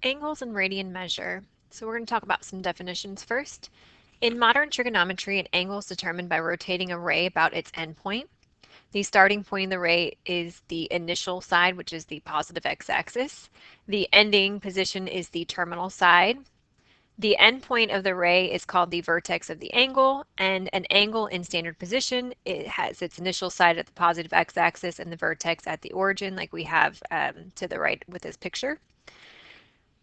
Angles and radian measure. So we're going to talk about some definitions first. In modern trigonometry, an angle is determined by rotating a ray about its endpoint. The starting point of the ray is the initial side, which is the positive x-axis. The ending position is the terminal side. The endpoint of the ray is called the vertex of the angle, and an angle in standard position, it has its initial side at the positive x-axis and the vertex at the origin, like we have to the right with this picture.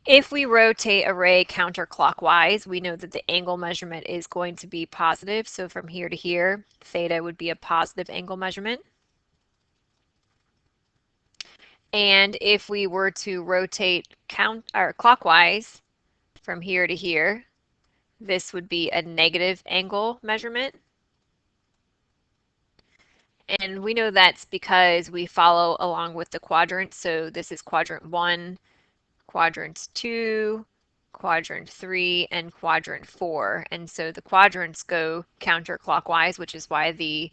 If we rotate a ray counterclockwise, we know that the angle measurement is going to be positive. So from here to here, theta would be a positive angle measurement. And if we were to rotate clockwise from here to here, this would be a negative angle measurement. And we know that's because we follow along with the quadrants. So this is quadrant 1, quadrant 2, quadrant 3, and quadrant 4. And so the quadrants go counterclockwise, which is why the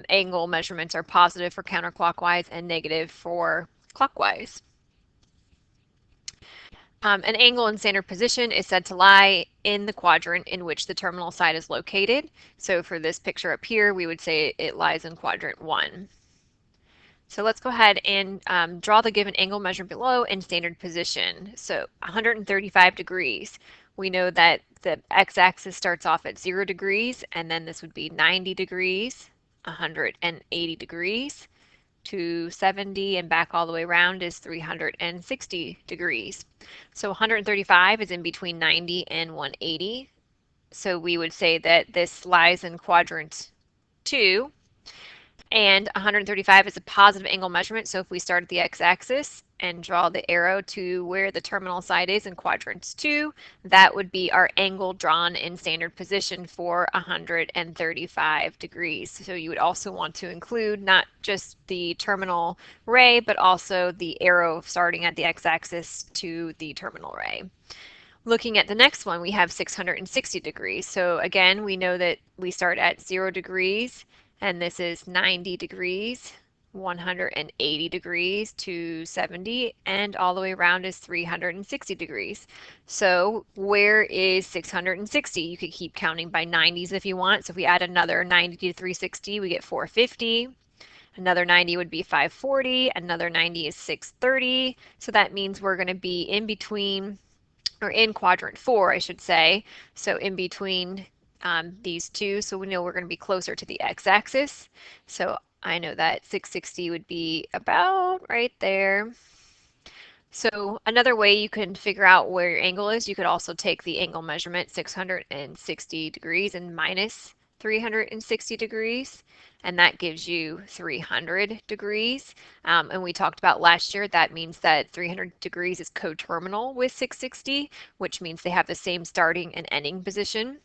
angle measurements are positive for counterclockwise and negative for clockwise. An angle in standard position is said to lie in the quadrant in which the terminal side is located. So for this picture up here, we would say it lies in quadrant 1. So let's go ahead and draw the given angle measured below in standard position. So 135 degrees. We know that the x-axis starts off at 0 degrees, and then this would be 90 degrees, 180 degrees, 270, and back all the way around is 360 degrees. So 135 is in between 90 and 180. So we would say that this lies in quadrant 2. And 135 is a positive angle measurement. So if we start at the x-axis and draw the arrow to where the terminal side is in quadrant 2, that would be our angle drawn in standard position for 135 degrees. So you would also want to include not just the terminal ray, but also the arrow starting at the x-axis to the terminal ray. Looking at the next one, we have 660 degrees. So again, we know that we start at 0 degrees, and this is 90 degrees, 180 degrees, 270, and all the way around is 360 degrees. So where is 660? You could keep counting by 90s if you want. So if we add another 90 to 360, we get 450. Another 90 would be 540. Another 90 is 630. So that means we're going to be in between, or in quadrant 4, I should say. So in between these two, so we know we're going to be closer to the x-axis. So I know that 660 would be about right there. So another way you can figure out where your angle is, you could also take the angle measurement 660 degrees and minus 360 degrees, and that gives you 300 degrees. And we talked about last year, that means that 300 degrees is coterminal with 660, which means they have the same starting and ending position.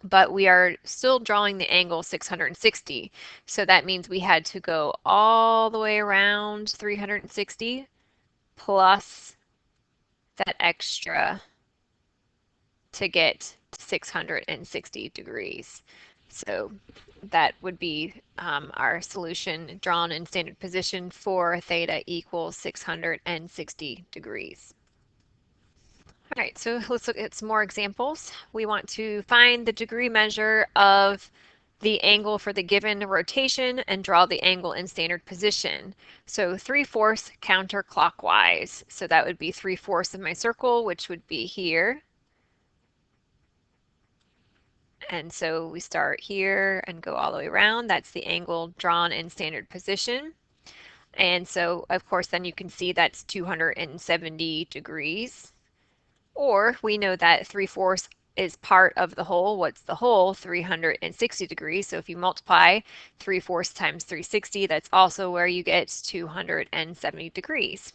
But we are still drawing the angle 660. So that means we had to go all the way around 360 plus that extra to get 660 degrees. So that would be our solution drawn in standard position for theta equals 660 degrees. All right, so let's look at some more examples. We want to find the degree measure of the angle for the given rotation and draw the angle in standard position. So 3/4 counterclockwise. So that would be 3/4 of my circle, which would be here. And so we start here and go all the way around. That's the angle drawn in standard position. And so, of course, then you can see that's 270 degrees. Or we know that 3/4 is part of the whole. What's the whole? 360 degrees. So if you multiply 3/4 times 360, that's also where you get 270 degrees.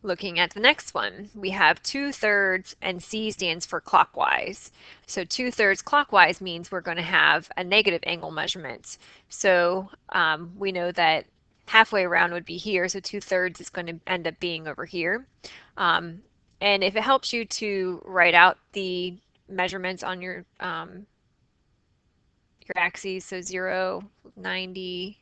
Looking at the next one, we have 2/3, and C stands for clockwise. So 2/3 clockwise means we're going to have a negative angle measurement. So we know that halfway around would be here, so 2/3 is going to end up being over here. And if it helps you to write out the measurements on your axes, so 0, 90,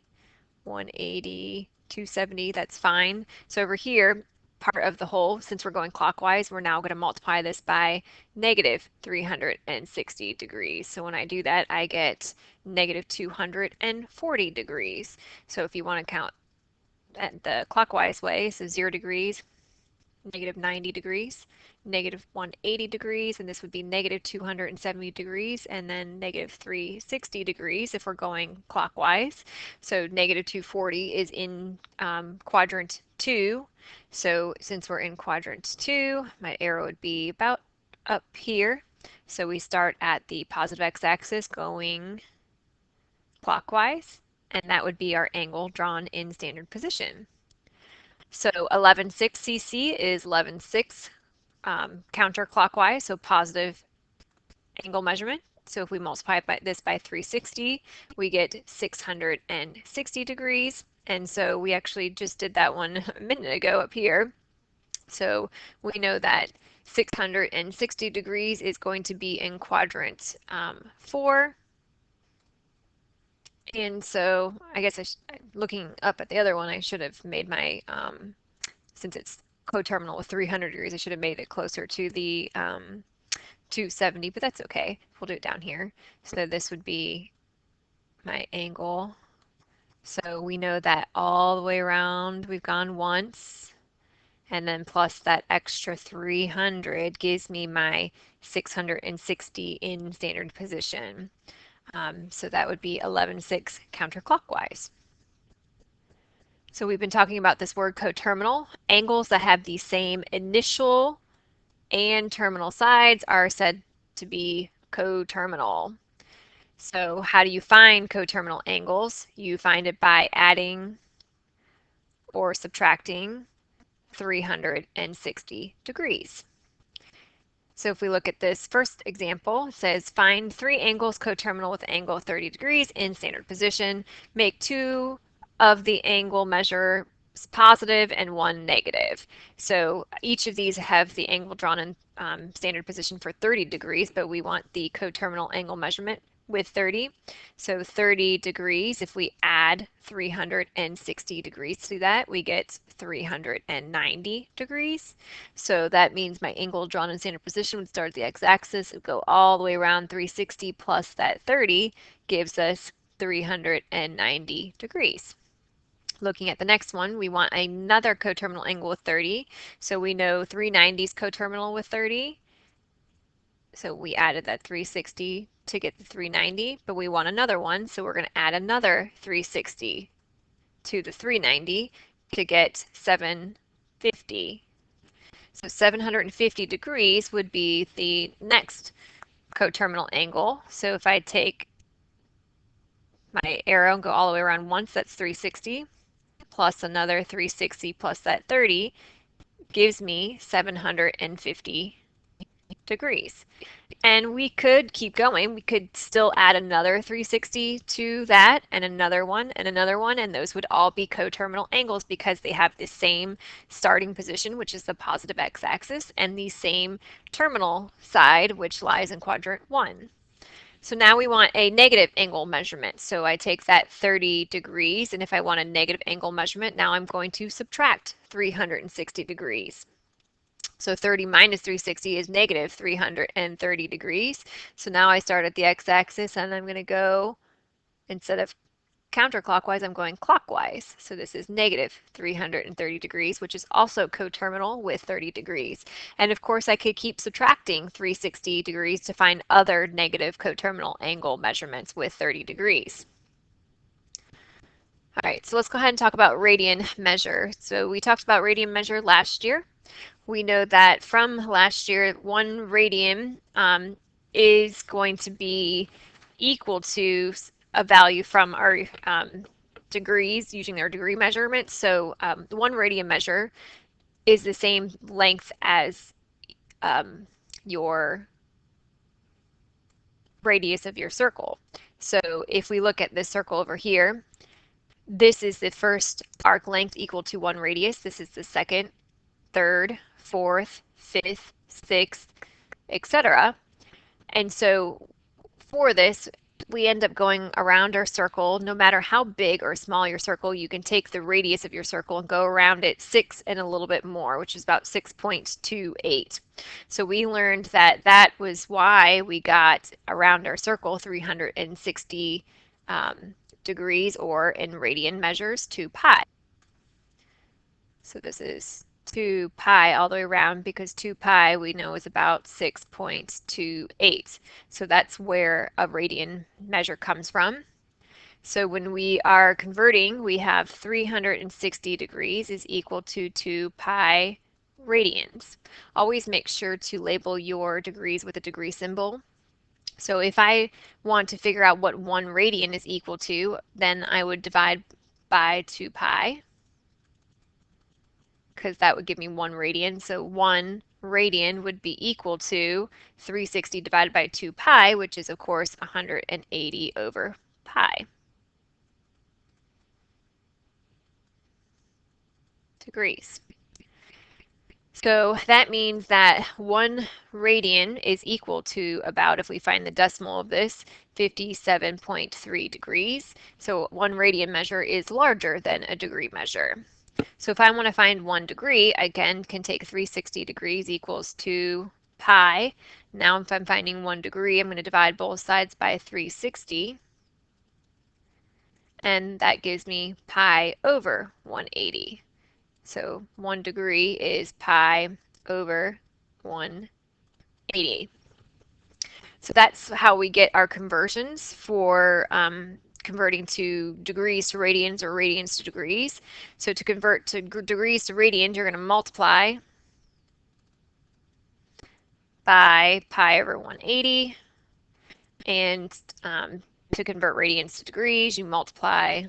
180, 270, that's fine. So over here, part of the whole, since we're going clockwise, we're now going to multiply this by negative 360 degrees. So when I do that, I get negative 240 degrees. So if you want to count the clockwise way, so 0 degrees, negative 90 degrees, negative 180 degrees, and this would be negative 270 degrees, and then negative 360 degrees if we're going clockwise. So negative 240 is in quadrant 2. So since we're in quadrant 2, my arrow would be about up here. So we start at the positive x-axis going clockwise, and that would be our angle drawn in standard position. So 11.6 cc is 11.6 counterclockwise, so positive angle measurement. So if we multiply this by 360, we get 660 degrees. And so we actually just did that one a minute ago up here. So we know that 660 degrees is going to be in quadrant 4. And so I guess looking up at the other one, I should have made my, since it's coterminal with 300 degrees, I should have made it closer to the 270, but that's okay. We'll do it down here. So this would be my angle. So we know that all the way around we've gone once, and then plus that extra 300 gives me my 660 in standard position. So that would be 11.6 counterclockwise. So we've been talking about this word coterminal. Angles that have the same initial and terminal sides are said to be coterminal. So how do you find coterminal angles? You find it by adding or subtracting 360 degrees. So if we look at this first example, it says find 3 angles coterminal with angle 30 degrees in standard position. Make 2 of the angle measures positive and 1 negative. So each of these have the angle drawn in standard position for 30 degrees, but we want the coterminal angle measurement with 30. So 30 degrees, if we add 360 degrees to that, we get 390 degrees. So that means my angle drawn in standard position would start at the x-axis, it would go all the way around 360 plus that 30 gives us 390 degrees. Looking at the next one, we want another coterminal angle with 30. So we know 390 is coterminal with 30. So we added that 360 to get the 390, but we want another one, so we're going to add another 360 to the 390 to get 750. So 750 degrees would be the next coterminal angle. So if I take my arrow and go all the way around once, that's 360, plus another 360 plus that 30 gives me 750 degrees. And we could keep going. We could still add another 360 to that and another one, and those would all be coterminal angles because they have the same starting position, which is the positive x-axis, and the same terminal side, which lies in quadrant 1. So now we want a negative angle measurement. So I take that 30 degrees, and if I want a negative angle measurement, now I'm going to subtract 360 degrees. So 30 minus 360 is negative 330 degrees. So now I start at the x-axis and I'm going to go, instead of counterclockwise, I'm going clockwise. So this is negative 330 degrees, which is also coterminal with 30 degrees. And of course, I could keep subtracting 360 degrees to find other negative coterminal angle measurements with 30 degrees. All right, so let's go ahead and talk about radian measure. So we talked about radian measure last year. We know that from last year, 1 radian is going to be equal to a value from our degrees using our degree measurement. So 1 radian measure is the same length as your radius of your circle. So if we look at this circle over here, this is the first arc length equal to 1 radius. This is the second, third, fourth, fifth, sixth, etc. And so for this, we end up going around our circle. No matter how big or small your circle, you can take the radius of your circle and go around it 6 and a little bit more, which is about 6.28. So we learned that that was why we got around our circle 360 degrees, or in radian measures, 2 pi. So this is 2 pi all the way around, because 2 pi we know is about 6.28. So that's where a radian measure comes from. So when we are converting, we have 360 degrees is equal to 2 pi radians. Always make sure to label your degrees with a degree symbol. So if I want to figure out what 1 radian is equal to, then I would divide by 2 pi, because that would give me 1 radian. So 1 radian would be equal to 360 divided by 2 pi, which is of course 180 over pi degrees. So that means that 1 radian is equal to about, if we find the decimal of this, 57.3 degrees. So 1 radian measure is larger than a degree measure. So if I want to find 1 degree, I again can take 360 degrees equals 2 pi. Now if I'm finding 1 degree, I'm going to divide both sides by 360. And that gives me pi over 180. So 1 degree is pi over 180. So that's how we get our conversions for converting to degrees to radians or radians to degrees. So to convert to degrees to radians, you're going to multiply by pi over 180. And to convert radians to degrees, you multiply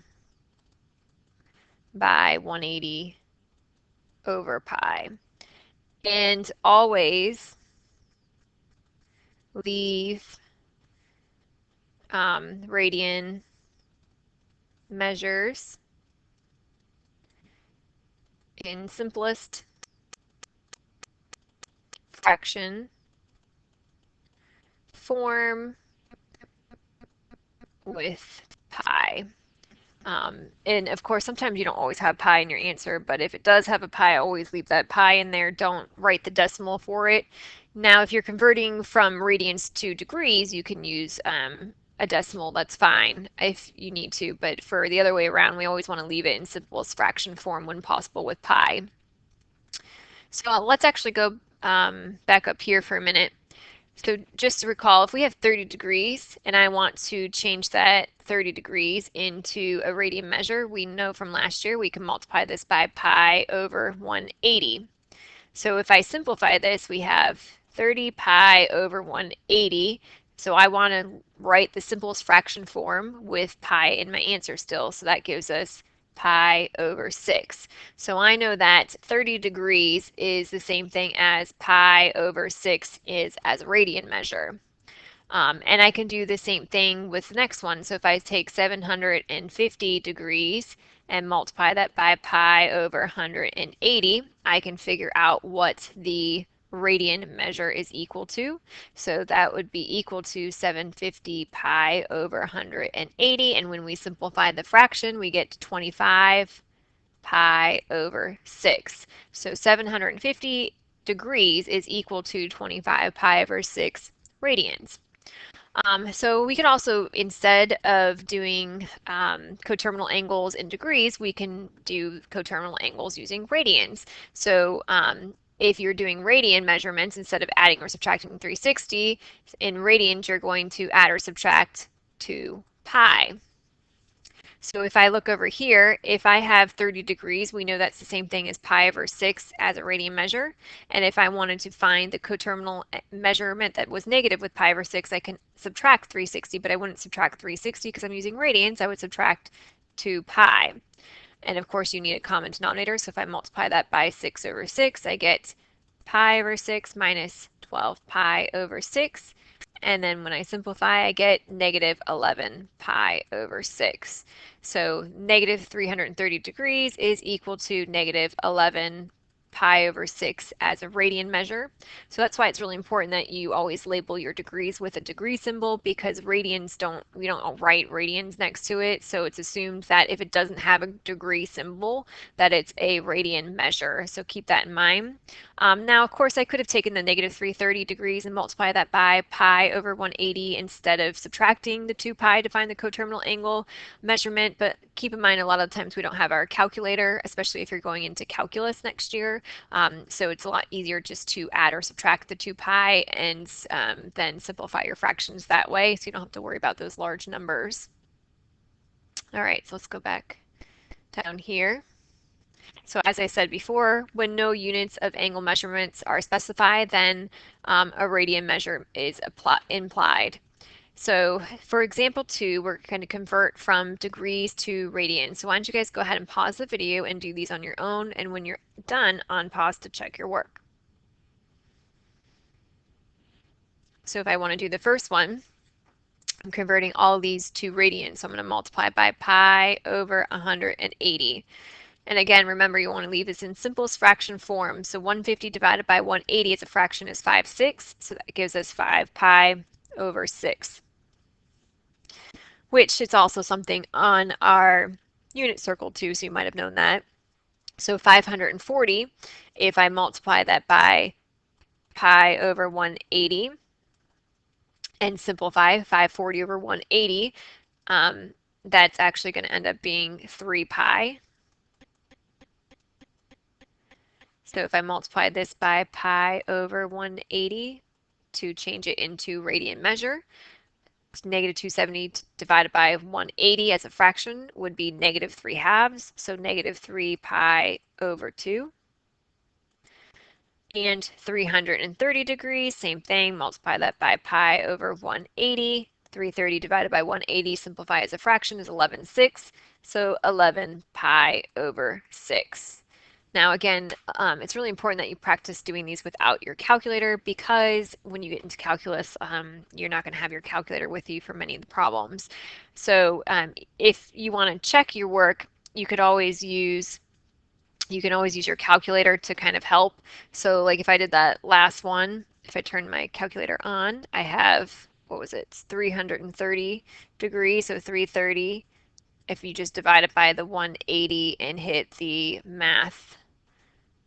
by 180 over pi. And always leave radian measures in simplest fraction form with pi. And of course, sometimes you don't always have pi in your answer, but if it does have a pi, always leave that pi in there. Don't write the decimal for it. Now, if you're converting from radians to degrees, you can use a decimal. That's fine if you need to, but for the other way around, we always want to leave it in simplest fraction form when possible with pi. So let's actually go back up here for a minute. So just to recall, if we have 30 degrees and I want to change that 30 degrees into a radian measure, we know from last year we can multiply this by pi over 180. So if I simplify this, we have 30 pi over 180. So I want to write the simplest fraction form with pi in my answer still. So that gives us pi over 6. So I know that 30 degrees is the same thing as pi over 6 is as a radian measure. And I can do the same thing with the next one. So if I take 750 degrees and multiply that by pi over 180, I can figure out what the radian measure is equal to. So that would be equal to 750 pi over 180. And when we simplify the fraction, we get to 25 pi over 6. So 750 degrees is equal to 25 pi over 6 radians. So we can also, instead of doing coterminal angles in degrees, we can do coterminal angles using radians. So if you're doing radian measurements, instead of adding or subtracting 360, in radians you're going to add or subtract 2 pi. So if I look over here, if I have 30 degrees, we know that's the same thing as pi over 6 as a radian measure. And if I wanted to find the coterminal measurement that was negative with pi over 6, I can subtract 360, but I wouldn't subtract 360 because I'm using radians. I would subtract 2 pi. And of course, you need a common denominator. So if I multiply that by 6 over 6, I get pi over 6 minus 12 pi over 6. And then when I simplify, I get negative 11 pi over 6. So negative 330 degrees is equal to negative 11 pi over 6 as a radian measure. So that's why it's really important that you always label your degrees with a degree symbol, because we don't write radians next to it. So it's assumed that if it doesn't have a degree symbol, that it's a radian measure. So keep that in mind. Now, of course, I could have taken the negative 330 degrees and multiplied that by pi over 180 instead of subtracting the 2 pi to find the coterminal angle measurement, but keep in mind a lot of times we don't have our calculator, especially if you're going into calculus next year. So it's a lot easier just to add or subtract the 2 pi and then simplify your fractions that way, so you don't have to worry about those large numbers. All right, so let's go back down here. So as I said before, when no units of angle measurements are specified, then a radian measure is implied. So for example 2, we're going to convert from degrees to radians. So why don't you guys go ahead and pause the video and do these on your own, and when you're done, unpause to check your work. So if I want to do the first one, I'm converting all these to radians. So I'm going to multiply by pi over 180. And again, remember, you want to leave this in simplest fraction form. So 150 divided by 180 as a fraction is 5/6. So that gives us 5 pi over 6, which is also something on our unit circle too, so you might have known that. So 540, if I multiply that by pi over 180 and simplify 540 over 180, that's actually going to end up being 3 pi. So if I multiply this by pi over 180 to change it into radian measure, negative 270 divided by 180 as a fraction would be negative 3 halves, so negative 3 pi over 2. And 330 degrees, same thing, multiply that by pi over 180. 330 divided by 180, simplify as a fraction, is 11/6, so 11 pi over 6. Now again, it's really important that you practice doing these without your calculator, because when you get into calculus, you're not going to have your calculator with you for many of the problems. So if you want to check your work, you can always use your calculator to kind of help. So like if I did that last one, if I turn my calculator on, I have, what was it, 330 degrees, so 330. If you just divide it by the 180 and hit the math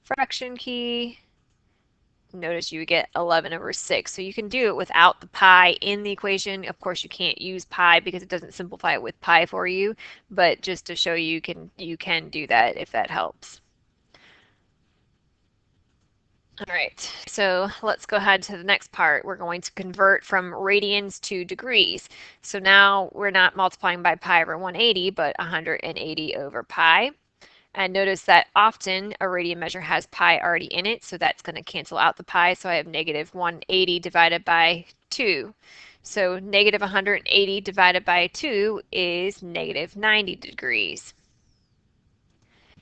fraction key, notice you would get 11 over 6. So you can do it without the pi in the equation. Of course, you can't use pi because it doesn't simplify it with pi for you, but just to show you can do that if that helps. All right, so let's go ahead to the next part. We're going to convert from radians to degrees. So now we're not multiplying by pi over 180, but 180 over pi. And notice that often a radian measure has pi already in it, so that's going to cancel out the pi. So I have negative 180 divided by 2. So negative 180 divided by 2 is negative 90 degrees.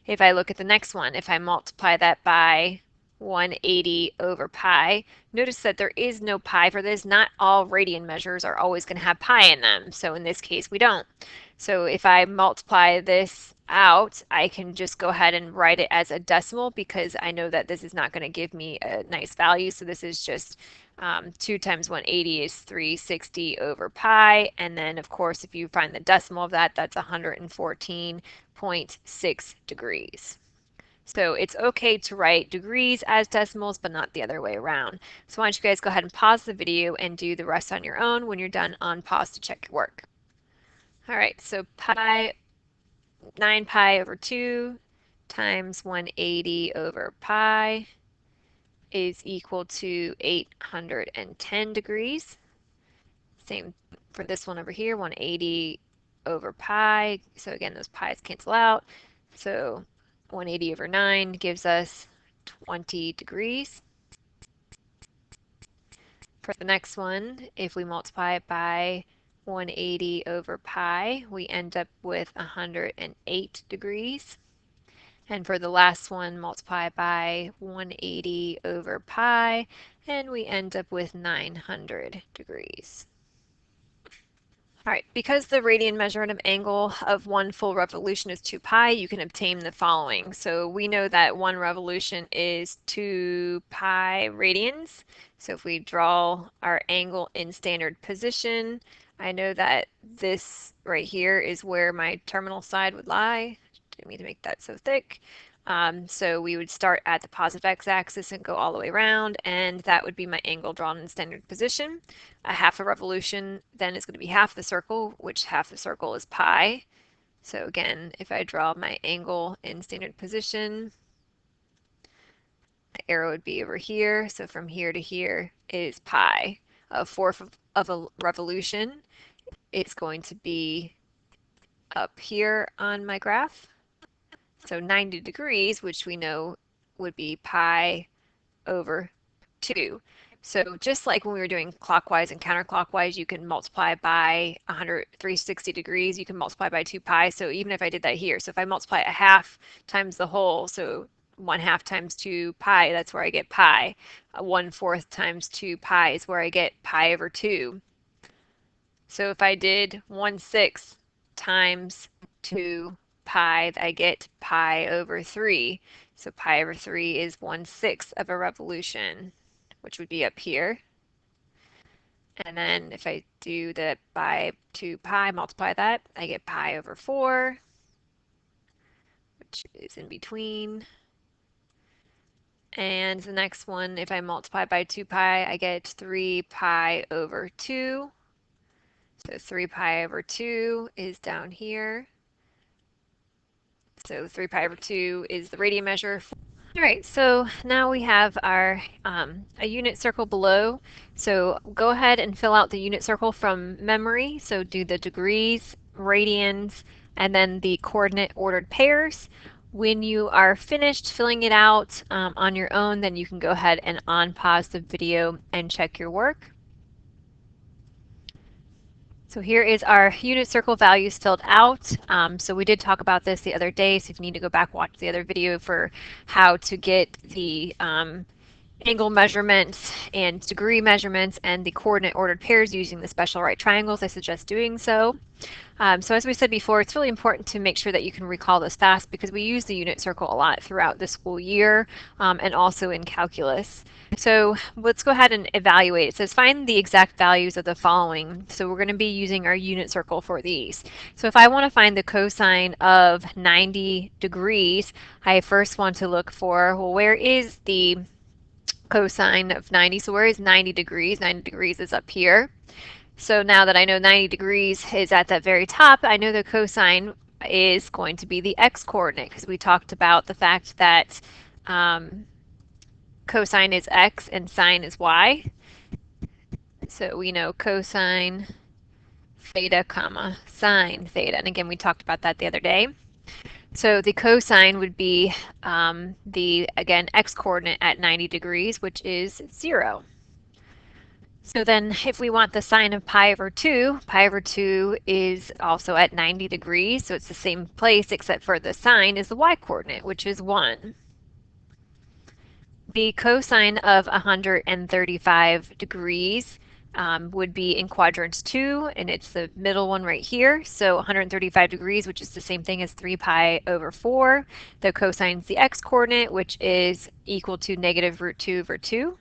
If I look at the next one, if I multiply that by 180 over pi, notice that there is no pi for this. Not all radian measures are always going to have pi in them. So in this case, we don't. So if I multiply this out, I can just go ahead and write it as a decimal, because I know that this is not going to give me a nice value. So this is just 2 times 180 is 360 over pi. And then, of course, if you find the decimal of that, that's 114.6 degrees. So it's okay to write degrees as decimals, but not the other way around. So why don't you guys go ahead and pause the video and do the rest on your own. When you're done, on pause to check your work. All right, so 9 pi over 2 times 180 over pi is equal to 810 degrees. Same for this one over here, 180 over pi. So again, those pi's cancel out. So 180 over 9 gives us 20 degrees. For the next one, if we multiply it by 180 over pi, we end up with 108 degrees. And for the last one, multiply by 180 over pi, and we end up with 900 degrees. All right, because the radian measurement angle of one full revolution is 2 pi, you can obtain the following. So we know that one revolution is 2 pi radians. So if we draw our angle in standard position, I know that this right here is where my terminal side would lie. Didn't mean to make that so thick. So we would start at the positive x-axis and go all the way around, and that would be my angle drawn in standard position. A half a revolution then is going to be half the circle, which half the circle is pi. So again, if I draw my angle in standard position, the arrow would be over here. So from here to here is pi. A fourth of a revolution is going to be up here on my graph. So 90 degrees, which we know would be pi over 2. So just like when we were doing clockwise and counterclockwise, you can multiply by 360 degrees, you can multiply by 2 pi. So even if I did that here, so if I multiply a half times the whole, so 1/2 times 2 pi, that's where I get pi. 1/4 times 2 pi is where I get pi over 2. So if I did 1/6 times 2 pi, I get pi over 3. So pi over 3 is 1/6 of a revolution, which would be up here. And then if I do that by 2 pi, multiply that, I get pi over 4, which is in between. And the next one, if I multiply by 2 pi, I get 3 pi over 2. So 3 pi over 2 is down here. So 3 pi over 2 is the radian measure. All right, so now we have our a unit circle below. So go ahead and fill out the unit circle from memory. So do the degrees, radians, and then the coordinate ordered pairs. When you are finished filling it out on your own, then you can go ahead and unpause the video and check your work. So here is our unit circle values filled out. So we did talk about this the other day, so if you need to go back, watch the other video for how to get the angle measurements and degree measurements and the coordinate ordered pairs using the special right triangles. I suggest doing so. So as we said before, it's really important to make sure that you can recall this fast because we use the unit circle a lot throughout the school year and also in calculus. So let's go ahead and evaluate. It says find the exact values of the following. So we're going to be using our unit circle for these. So if I want to find the cosine of 90 degrees, I first want to look for, well, where is the cosine of 90? So where is 90 degrees? 90 degrees is up here. So now that I know 90 degrees is at that very top, I know the cosine is going to be the x-coordinate because we talked about the fact that cosine is x and sine is y. So we know cosine theta comma sine theta. And again, we talked about that the other day. So the cosine would be the, again, x-coordinate at 90 degrees, which is 0. So then if we want the sine of pi over 2 is also at 90 degrees, so it's the same place except for the sine is the y-coordinate, which is 1. The cosine of 135 degrees would be in quadrants 2, and it's the middle one right here. So 135 degrees, which is the same thing as 3 pi over 4. The cosine is the x-coordinate, which is equal to negative root 2 over 2.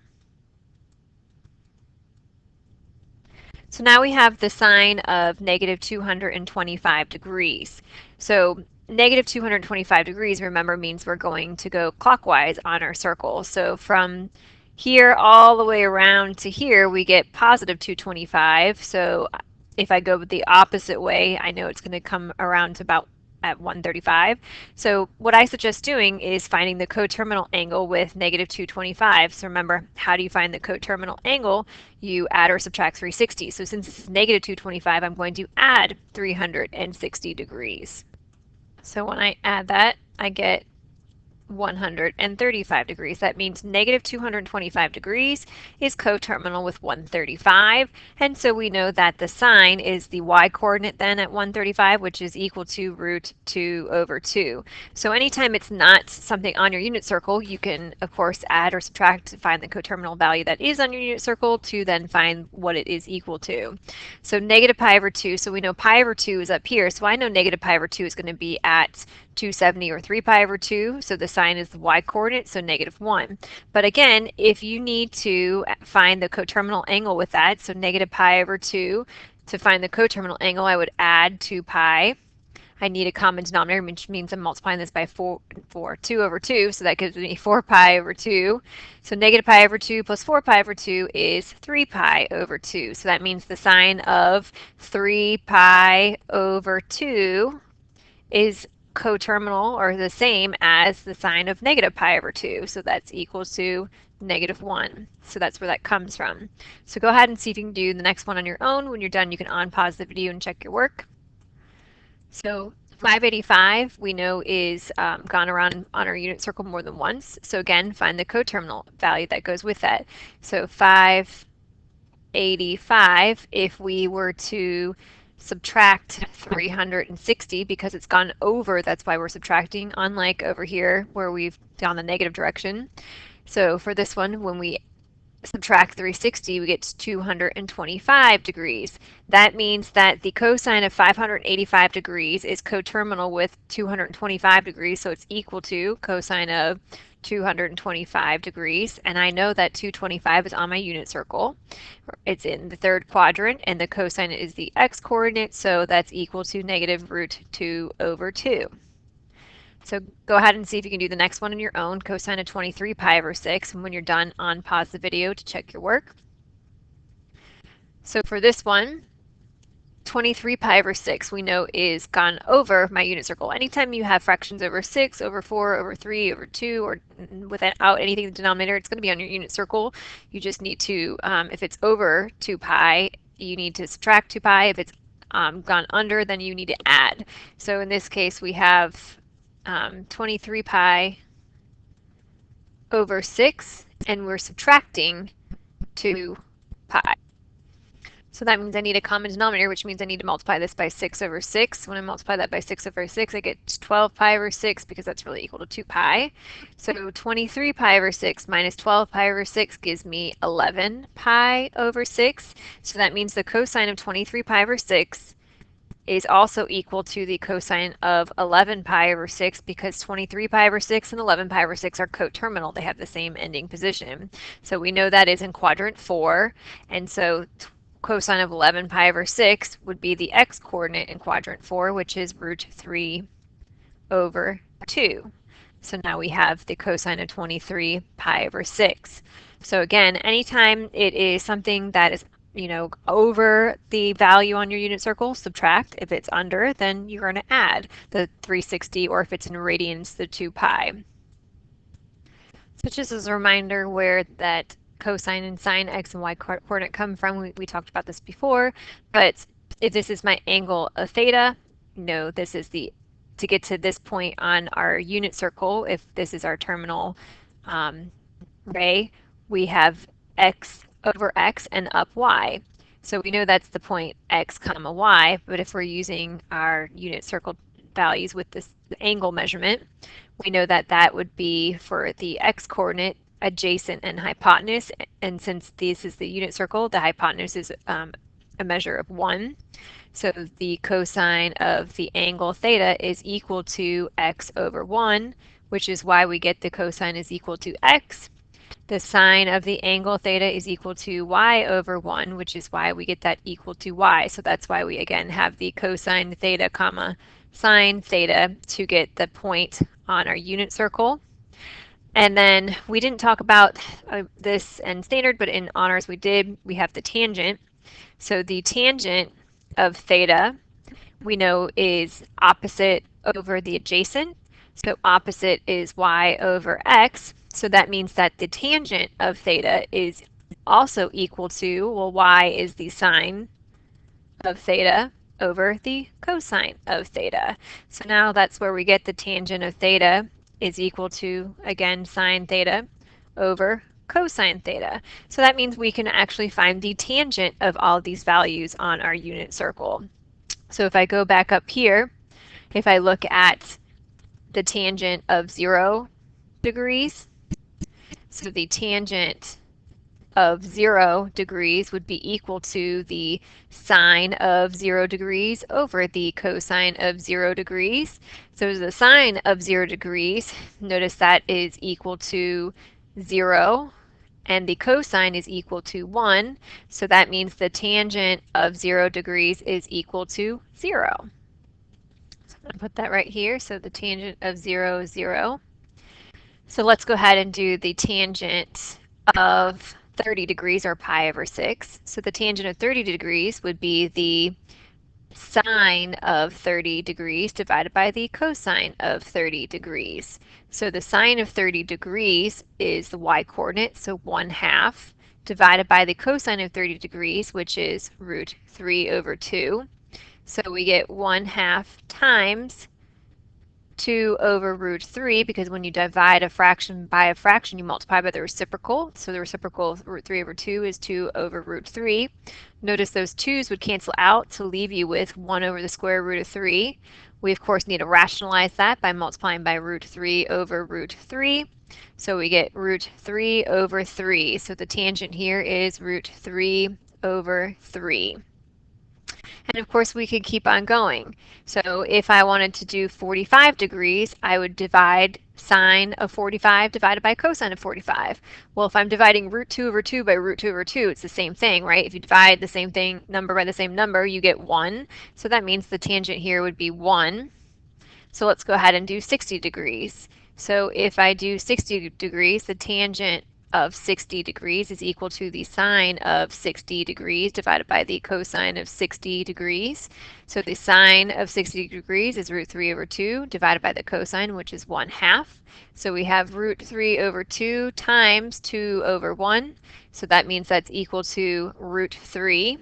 So now we have the sine of negative 225 degrees. So negative 225 degrees, remember, means we're going to go clockwise on our circle. So from here all the way around to here, we get positive 225. So if I go the opposite way, I know it's going to come around to about at 135. So what I suggest doing is finding the coterminal angle with negative 225. So remember, how do you find the coterminal angle? You add or subtract 360. So since this is negative 225, I'm going to add 360 degrees. So when I add that, I get 135 degrees. That means negative 225 degrees is coterminal with 135. And so we know that the sine is the y coordinate then at 135, which is equal to root 2 over 2. So anytime it's not something on your unit circle, you can, of course, add or subtract to find the coterminal value that is on your unit circle to then find what it is equal to. So negative pi over 2, so we know pi over 2 is up here, so I know negative pi over 2 is going to be at 270 or 3 pi over 2, so the sign is the y coordinate, so negative 1. But again, if you need to find the coterminal angle with that, so negative pi over 2, to find the coterminal angle, I would add 2 pi. I need a common denominator, which means I'm multiplying this by 2 over 2, so that gives me 4 pi over 2. So negative pi over 2 plus 4 pi over 2 is 3 pi over 2. So that means the sign of 3 pi over 2 is coterminal or the same as the sign of negative pi over 2. So that's equal to negative 1. So that's where that comes from. So go ahead and see if you can do the next one on your own. When you're done, you can unpause the video and check your work. So 585 we know is gone around on our unit circle more than once. So again, find the coterminal value that goes with that. So 585, if we were to subtract 360 because it's gone over, that's why we're subtracting, unlike over here where we've gone the negative direction. So for this one, when we subtract 360, we get 225 degrees. That means that the cosine of 585 degrees is coterminal with 225 degrees, so it's equal to cosine of 225 degrees. And I know that 225 is on my unit circle. It's in the third quadrant, and the cosine is the x coordinate, so that's equal to negative root 2 over 2. So go ahead and see if you can do the next one on your own, cosine of 23 pi over 6, and when you're done, unpause the video to check your work. So for this one, 23 pi over 6 we know is gone over my unit circle. Anytime you have fractions over 6, over 4, over 3, over 2, or without anything in the denominator, it's going to be on your unit circle. You just need to, if it's over 2 pi, you need to subtract 2 pi. If it's gone under, then you need to add. So in this case, we have 23 pi over 6, and we're subtracting 2 pi. So that means I need a common denominator, which means I need to multiply this by 6 over 6. When I multiply that by 6 over 6, I get 12 pi over 6 because that's really equal to 2 pi. So 23 pi over 6 minus 12 pi over 6 gives me 11 pi over 6. So that means the cosine of 23 pi over 6 is also equal to the cosine of 11 pi over 6 because 23 pi over 6 and 11 pi over 6 are coterminal. They have the same ending position. So we know that is in quadrant 4, and so cosine of 11 pi over 6 would be the x coordinate in quadrant 4, which is root 3 over 2. So now we have the cosine of 23 pi over 6. So again, anytime it is something that is over the value on your unit circle, subtract. If it's under, then you're going to add the 360, or if it's in radians, the 2 pi. So just as a reminder where that cosine and sine, x and y coordinate come from, we talked about this before, but if this is my angle of theta, this is to get to this point on our unit circle, if this is our terminal ray, we have x over x and up y. So we know that's the point x comma y, but if we're using our unit circle values with this angle measurement, we know that that would be for the x coordinate, adjacent, and hypotenuse. And since this is the unit circle, the hypotenuse is a measure of 1. So the cosine of the angle theta is equal to x over 1, which is why we get the cosine is equal to x. The sine of the angle theta is equal to y over 1, which is why we get that equal to y. So that's why we again have the cosine theta comma sine theta to get the point on our unit circle. And then we didn't talk about this in standard, but in honors we did. We have the tangent. So the tangent of theta we know is opposite over the adjacent. So opposite is y over x. So that means that the tangent of theta is also equal to, well, y is the sine of theta over the cosine of theta. So now that's where we get the tangent of theta is equal to, again, sine theta over cosine theta. So that means we can actually find the tangent of all of these values on our unit circle. So if I go back up here, if I look at the tangent of 0 degrees, so the tangent of 0 degrees would be equal to the sine of 0 degrees over the cosine of 0 degrees. So the sine of 0 degrees, notice that is equal to 0, and the cosine is equal to 1. So that means the tangent of 0 degrees is equal to 0. So I'm going to put that right here. So the tangent of 0 is 0. So let's go ahead and do the tangent of 30 degrees, or pi over 6. So the tangent of 30 degrees would be the sine of 30 degrees divided by the cosine of 30 degrees. So the sine of 30 degrees is the y-coordinate, so 1/2, divided by the cosine of 30 degrees, which is root 3 over 2. So we get 1/2 times 2 over root 3, because when you divide a fraction by a fraction, you multiply by the reciprocal. So the reciprocal of root 3 over 2 is 2 over root 3. Notice those 2's would cancel out to leave you with 1 over the square root of 3. We, of course, need to rationalize that by multiplying by root 3 over root 3. So we get root 3 over 3. So the tangent here is root 3 over 3. And of course, we could keep on going. So if I wanted to do 45 degrees, I would divide sine of 45 divided by cosine of 45. Well, if I'm dividing root 2 over 2 by root 2 over 2, it's the same thing, right? If you divide the same thing number by the same number, you get 1. So that means the tangent here would be 1. So let's go ahead and do 60 degrees. So if I do 60 degrees, the tangent of 60 degrees is equal to the sine of 60 degrees divided by the cosine of 60 degrees. So the sine of 60 degrees is root 3 over 2 divided by the cosine, which is 1/2. So we have root 3 over 2 times 2 over 1. So that means that's equal to root 3.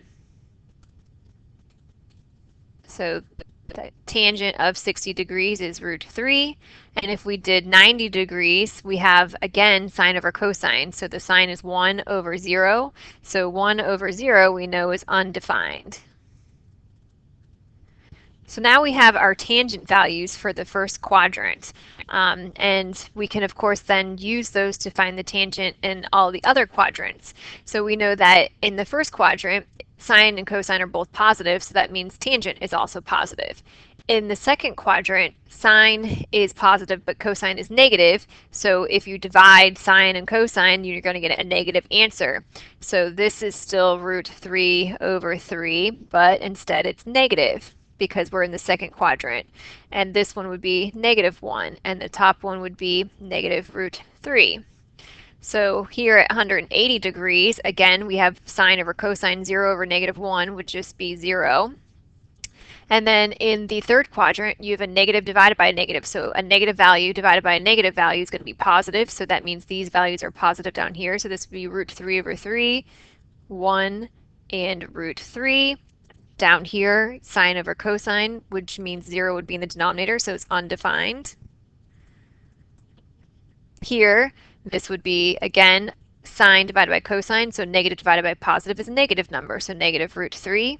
So the tangent of 60 degrees is root 3. And if we did 90 degrees, we have, again, sine over cosine. So the sine is 1 over 0. So 1 over 0 we know is undefined. So now we have our tangent values for the first quadrant. And we can, of course, then use those to find the tangent in all the other quadrants. So we know that in the first quadrant, sine and cosine are both positive, so that means tangent is also positive. In the second quadrant, sine is positive, but cosine is negative. So if you divide sine and cosine, you're going to get a negative answer. So this is still root 3 over 3, but instead it's negative, because we're in the second quadrant. And this one would be -1, and the top one would be negative root 3. So here at 180 degrees, again, we have sine over cosine. 0 over -1 would just be 0. And then in the third quadrant, you have a negative divided by a negative. So a negative value divided by a negative value is going to be positive. So that means these values are positive down here. So this would be root 3 over 3, 1, and root 3. Down here, sine over cosine, which means 0 would be in the denominator, so it's undefined. Here, this would be, again, sine divided by cosine, so negative divided by positive is a negative number, so negative root 3,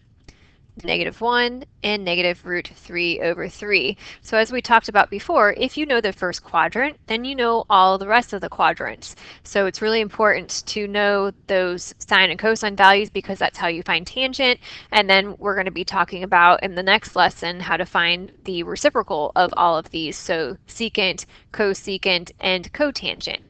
-1, and negative root 3 over 3. So as we talked about before, if you know the first quadrant, then you know all the rest of the quadrants. So it's really important to know those sine and cosine values, because that's how you find tangent. And then we're going to be talking about in the next lesson how to find the reciprocal of all of these, so secant, cosecant, and cotangent.